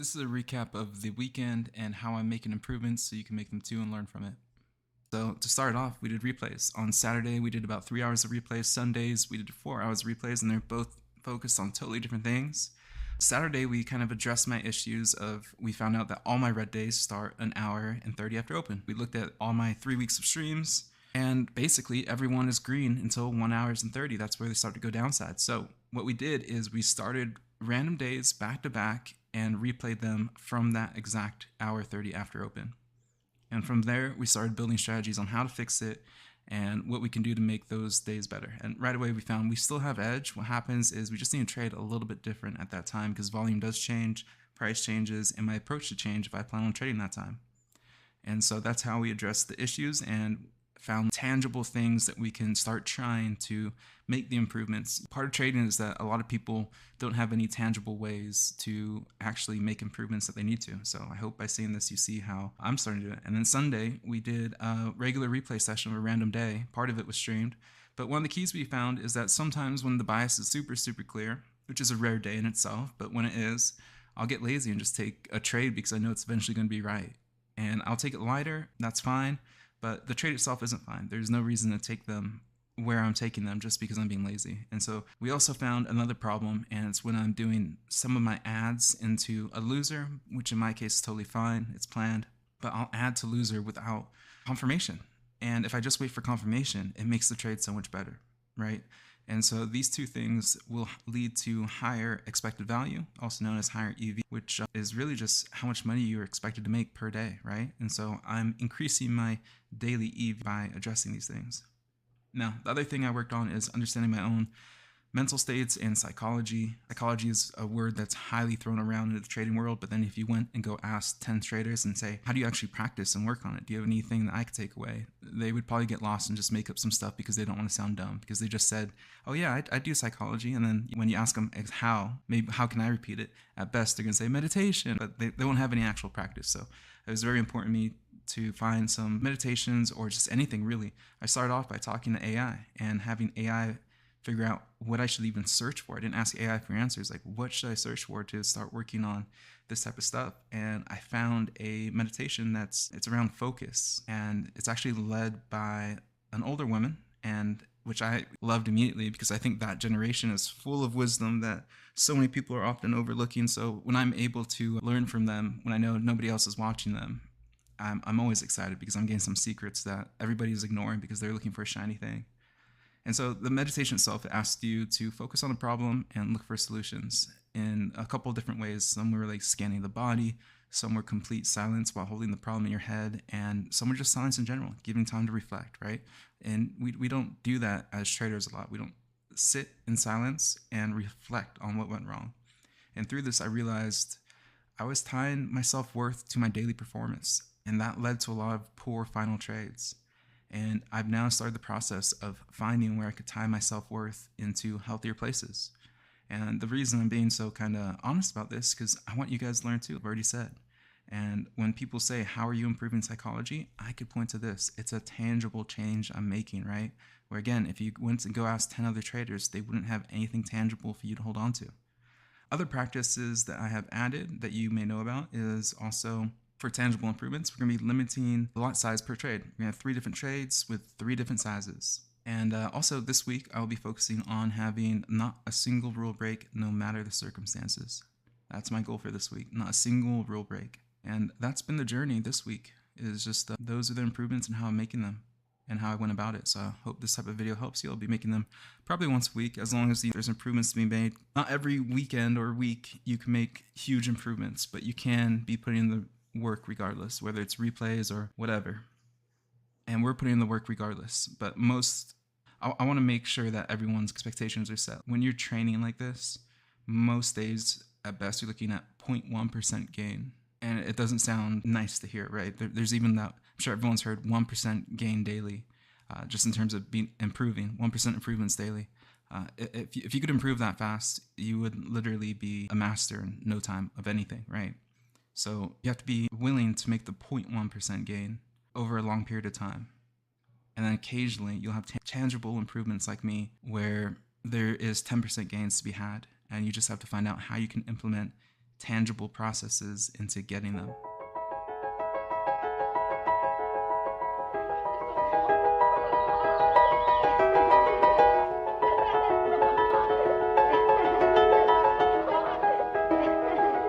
This is a recap of the weekend and how I'm making improvements so you can make them too and learn from it. So to start off, we did replays. On Saturday, we did about 3 hours of replays. Sundays, we did 4 hours of replays, and they're both focused on totally different things. Saturday, we kind of addressed my issues of, we found out that all my red days start an hour and 30 after open. We looked at all my 3 weeks of streams, and basically everyone is green until 1 hour and 30. That's where they start to go downside. So what we did is we started random days back to back and replayed them from that exact hour 30 after open. And from there, we started building strategies on how to fix it and what we can do to make those days better. And right away, we found we still have edge. What happens is we just need to trade a little bit different at that time because volume does change, price changes, and my approach to change if I plan on trading that time. And so that's how we address the issues and found tangible things that we can start trying to make the improvements. Part of trading is that a lot of people don't have any tangible ways to actually make improvements that they need to. So I hope by seeing this, you see how I'm starting to do it. And then Sunday, we did a regular replay session of a random day. Part of it was streamed. But one of the keys we found is that sometimes when the bias is super, super clear, which is a rare day in itself, but when it is, I'll get lazy and just take a trade because I know it's eventually going to be right. And I'll take it lighter, that's fine. But the trade itself isn't fine. There's no reason to take them where I'm taking them just because I'm being lazy. And so we also found another problem, and it's when I'm doing some of my ads into a loser, which in my case is totally fine. It's planned, but I'll add to loser without confirmation. And if I just wait for confirmation, it makes the trade so much better, right? And so these two things will lead to higher expected value, also known as higher EV, which is really just how much money you're expected to make per day, right? And so I'm increasing my daily EV by addressing these things. Now, the other thing I worked on is understanding my own mental states and psychology. Psychology is a word that's highly thrown around into the trading world, but then if you went and go ask 10 traders and say, how do you actually practice and work on it? Do you have anything that I could take away? They would probably get lost and just make up some stuff because they don't want to sound dumb, because they just said, oh yeah, I do psychology. And then when you ask them how, maybe how can I repeat it? At best, they're going to say meditation, but they won't have any actual practice. So it was very important to me to find some meditations or just anything really. I started off by talking to AI and having AI figure out what I should even search for. I didn't ask AI for answers, like what should I search for to start working on this type of stuff. And I found a meditation it's around focus, and it's actually led by an older woman, and which I loved immediately because I think that generation is full of wisdom that so many people are often overlooking. So when I'm able to learn from them, when I know nobody else is watching them, I'm always excited because I'm getting some secrets that everybody is ignoring because they're looking for a shiny thing. And so the meditation itself asks you to focus on the problem and look for solutions in a couple of different ways. Some were like scanning the body, some were complete silence while holding the problem in your head, and some were just silence in general, giving time to reflect, right? And we don't do that as traders a lot. We don't sit in silence and reflect on what went wrong. And through this, I realized I was tying my self-worth to my daily performance, and that led to a lot of poor final trades. And I've now started the process of finding where I could tie my self-worth into healthier places. And the reason I'm being so kind of honest about this, because I want you guys to learn too, I've already said. And when people say, how are you improving psychology? I could point to this. It's a tangible change I'm making, right? Where again, if you went and go ask 10 other traders, they wouldn't have anything tangible for you to hold on to. Other practices that I have added that you may know about is also for tangible improvements, we're going to be limiting the lot size per trade. We're going to have 3 different trades with 3 different sizes. And also this week, I'll be focusing on having not a single rule break, no matter the circumstances. That's my goal for this week, not a single rule break. And that's been the journey this week, is just those are the improvements and how I'm making them and how I went about it. So I hope this type of video helps you. I'll be making them probably once a week, as long as there's improvements to be made. Not every weekend or week you can make huge improvements, but you can be putting in the work regardless, whether it's replays or whatever. And we're putting in the work regardless. But I want to make sure that everyone's expectations are set. When you're training like this, most days at best you're looking at 0.1% gain. And it doesn't sound nice to hear, right? There's even that, I'm sure everyone's heard 1% gain daily, just in terms of improving, 1% improvements daily. If you could improve that fast, you would literally be a master in no time of anything, right? So you have to be willing to make the 0.1% gain over a long period of time. And then occasionally you'll have tangible improvements like me where there is 10% gains to be had. And you just have to find out how you can implement tangible processes into getting them.